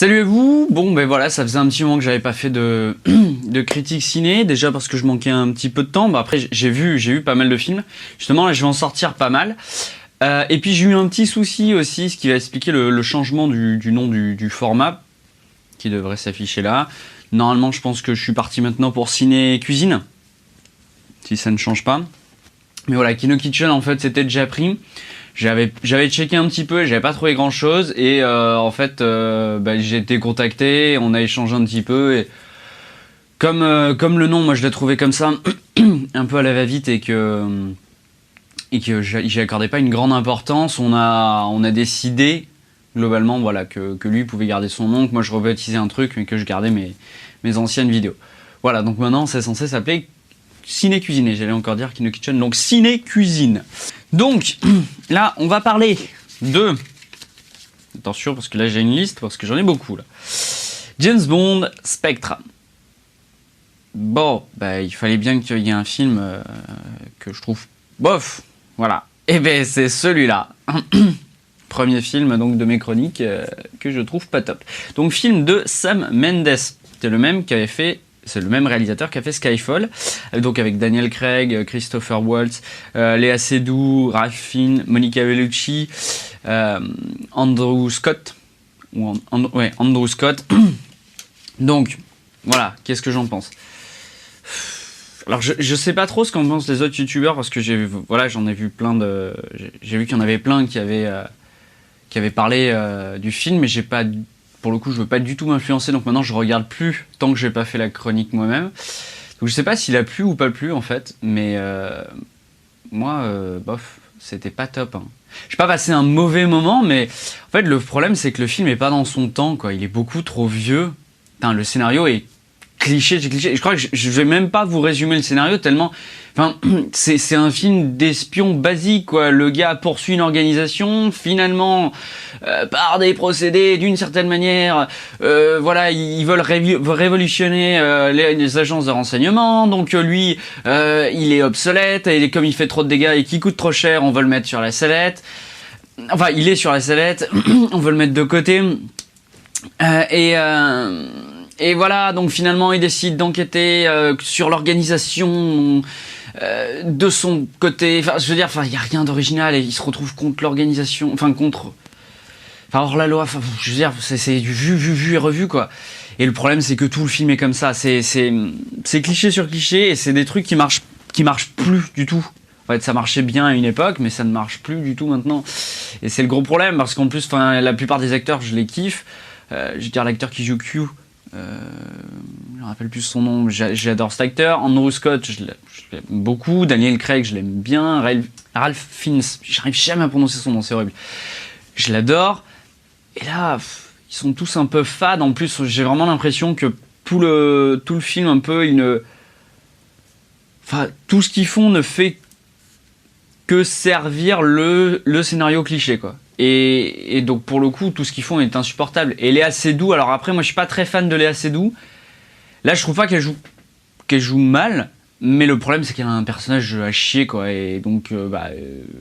Salut à vous. Bon ben voilà, ça faisait un petit moment que j'avais pas fait de, de critique ciné, déjà parce que je manquais un petit peu de temps. Bah après j'ai eu pas mal de films. Justement là je vais en sortir pas mal. Et puis j'ai eu un petit souci aussi, ce qui va expliquer le changement du nom du format qui devrait s'afficher là. Normalement je pense que je suis parti maintenant pour ciné cuisine, si ça ne change pas. Mais voilà, Kino Kitchen en fait c'était déjà pris. J'avais checké un petit peu, j'avais pas trouvé grand chose et en fait j'ai été contacté, on a échangé un petit peu et comme le nom moi je l'ai trouvé comme ça un peu à la va-vite et que j'y accordais pas une grande importance, on a décidé globalement voilà que lui pouvait garder son nom, que moi je rebaptisais un truc mais que je gardais mes anciennes vidéos. Voilà, donc maintenant c'est censé s'appeler Ciné Cuisine, j'allais encore dire Kino Kitchen, donc Ciné Cuisine. Donc là on va parler de... Attention parce que là j'ai une liste, parce que j'en ai beaucoup là. James Bond Spectre. Bon, bah il fallait bien qu'il y ait un film que je trouve bof, voilà. Et ben c'est celui-là. Premier film donc de mes chroniques que je trouve pas top. Donc film de Sam Mendes. C'est le même qui avait fait... C'est le même réalisateur qui a fait Skyfall, donc avec Daniel Craig, Christopher Waltz, Léa Seydoux, Ralph Fiennes, Monica Bellucci, Andrew Scott. Andrew Scott. Donc, voilà, qu'est-ce que j'en pense? Alors, je sais pas trop ce qu'en pensent les autres youtubeurs, parce que j'en ai vu plein de... J'ai vu qu'il y en avait plein qui avaient parlé du film, mais j'ai pas... Pour le coup, je veux pas du tout m'influencer, donc maintenant je regarde plus tant que j'ai pas fait la chronique moi-même. Donc je sais pas s'il a plu ou pas plu en fait, mais moi, bof, c'était pas top. Hein. J'ai pas passé un mauvais moment, mais en fait le problème c'est que le film est pas dans son temps, quoi. Il est beaucoup trop vieux. Putain, le scénario est cliché. Je crois que je vais même pas vous résumer le scénario tellement... Enfin, c'est un film d'espion basique, quoi. Le gars poursuit une organisation, finalement, par des procédés, d'une certaine manière, voilà, ils veulent révolutionner les agences de renseignement, donc lui, il est obsolète, et comme il fait trop de dégâts et qu'il coûte trop cher, on veut le mettre sur la sellette. Enfin, il est sur la sellette, on veut le mettre de côté. Et voilà, donc finalement, il décide d'enquêter sur l'organisation de son côté. Enfin, je veux dire, il n'y a rien d'original et il se retrouve contre l'organisation, hors la loi. Enfin, je veux dire, c'est du vu et revu, quoi. Et le problème, c'est que tout le film est comme ça. C'est cliché sur cliché et c'est des trucs qui marchent plus du tout. En fait, ça marchait bien à une époque, mais ça ne marche plus du tout maintenant. Et c'est le gros problème, parce qu'en plus, la plupart des acteurs, je les kiffe. Je veux dire, l'acteur qui joue Q, je ne me rappelle plus son nom, j'adore cet acteur. Andrew Scott, je l'aime beaucoup. Daniel Craig, je l'aime bien. Ralph Fiennes, j'arrive jamais à prononcer son nom, c'est horrible. Je l'adore. Et là, ils sont tous un peu fades. En plus, j'ai vraiment l'impression que tout le film, un peu, tout ce qu'ils font ne fait que servir le scénario cliché, quoi. Et donc pour le coup tout ce qu'ils font est insupportable. Et Léa Seydoux, alors après moi je suis pas très fan de Léa Seydoux. Là je trouve pas qu'elle joue mal, mais le problème c'est qu'elle a un personnage à chier, quoi. Et donc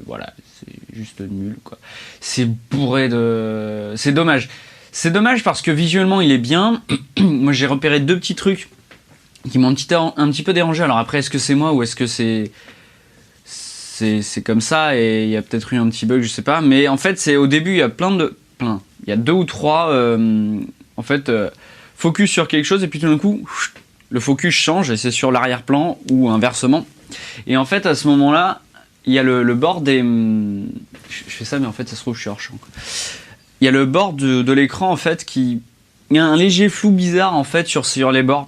voilà, c'est juste nul, quoi. C'est bourré de... C'est dommage. C'est dommage parce que visuellement il est bien. Moi j'ai repéré deux petits trucs qui m'ont un petit peu dérangé. Alors après est-ce que c'est moi ou est-ce que c'est comme ça et il y a peut-être eu un petit bug, je sais pas. Mais en fait, c'est au début, il y a il y a deux ou trois focus sur quelque chose et puis tout d'un coup, le focus change et c'est sur l'arrière-plan ou inversement. Et en fait, à ce moment-là, il y a le bord des... Je fais ça, mais en fait, ça se trouve, je suis hors champ, quoi. Il y a le bord de l'écran, en fait, il y a un léger flou bizarre, en fait, sur les bords.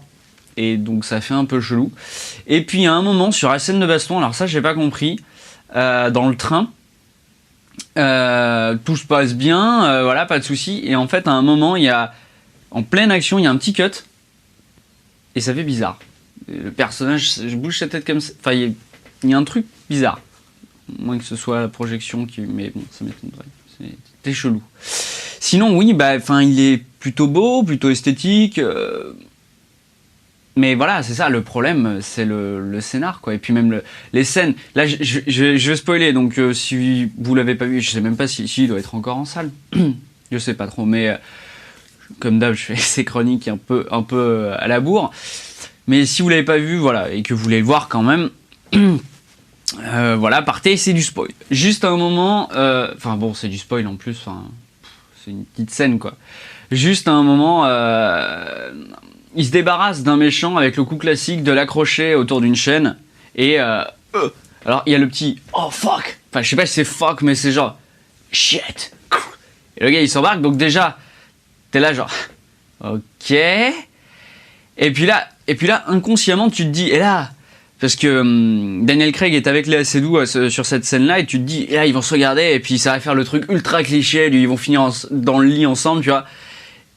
Et donc, ça fait un peu chelou. Et puis, il y a un moment, sur la scène de baston, alors ça, j'ai pas compris, dans le train, tout se passe bien, voilà, pas de souci. Et en fait, à un moment, en pleine action, il y a un petit cut et ça fait bizarre. Le personnage, je bouge sa tête comme ça. Enfin, il y a un truc bizarre, moins que ce soit la projection mais bon, ça m'étonnerait. C'était chelou. Sinon, oui, il est plutôt beau, plutôt esthétique. Mais voilà, c'est ça, le problème, c'est le scénar, quoi. Et puis même les scènes. Là, je vais spoiler, donc si vous l'avez pas vu, je sais même pas si il doit être encore en salle. Je sais pas trop, mais comme d'hab, je fais ces chroniques un peu à la bourre. Mais si vous l'avez pas vu, voilà, et que vous voulez le voir quand même, voilà, partez, c'est du spoil. Juste un moment, enfin bon, c'est du spoil en plus, c'est une petite scène quoi. Juste à un moment, il se débarrasse d'un méchant avec le coup classique de l'accrocher autour d'une chaîne. Et alors il y a le petit oh fuck. Enfin je sais pas si c'est fuck mais c'est genre shit. Et le gars il s'embarque donc déjà t'es là genre ok. Et puis là inconsciemment tu te dis et là parce que Daniel Craig est avec Léa Seydoux sur cette scène-là et tu te dis et là ils vont se regarder et puis ça va faire le truc ultra cliché, ils vont finir dans le lit ensemble tu vois.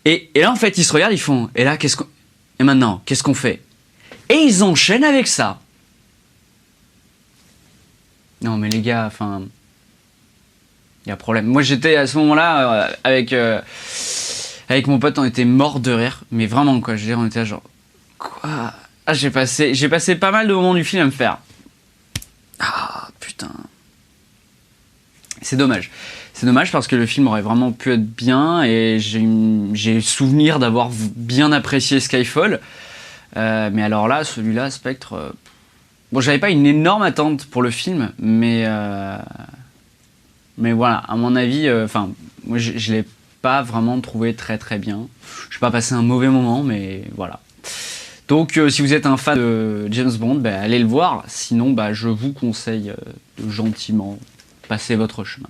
Et là en fait ils se regardent, ils font et là et maintenant qu'est-ce qu'on fait? Et ils enchaînent avec ça. Non mais les gars, enfin, il y a problème. Moi j'étais à ce moment-là avec mon pote, on était mort de rire, mais vraiment quoi. Je veux dire, on était là, genre quoi? Ah j'ai passé pas mal de moments du film à me faire. Ah putain. C'est dommage. C'est dommage parce que le film aurait vraiment pu être bien et j'ai souvenir d'avoir bien apprécié Skyfall. Mais alors là, celui-là, Spectre. Bon, j'avais pas une énorme attente pour le film, mais voilà, à mon avis, moi je l'ai pas vraiment trouvé très très bien. Je n'ai pas passé un mauvais moment, mais voilà. Donc, si vous êtes un fan de James Bond, allez le voir. Sinon, je vous conseille de gentiment passer votre chemin.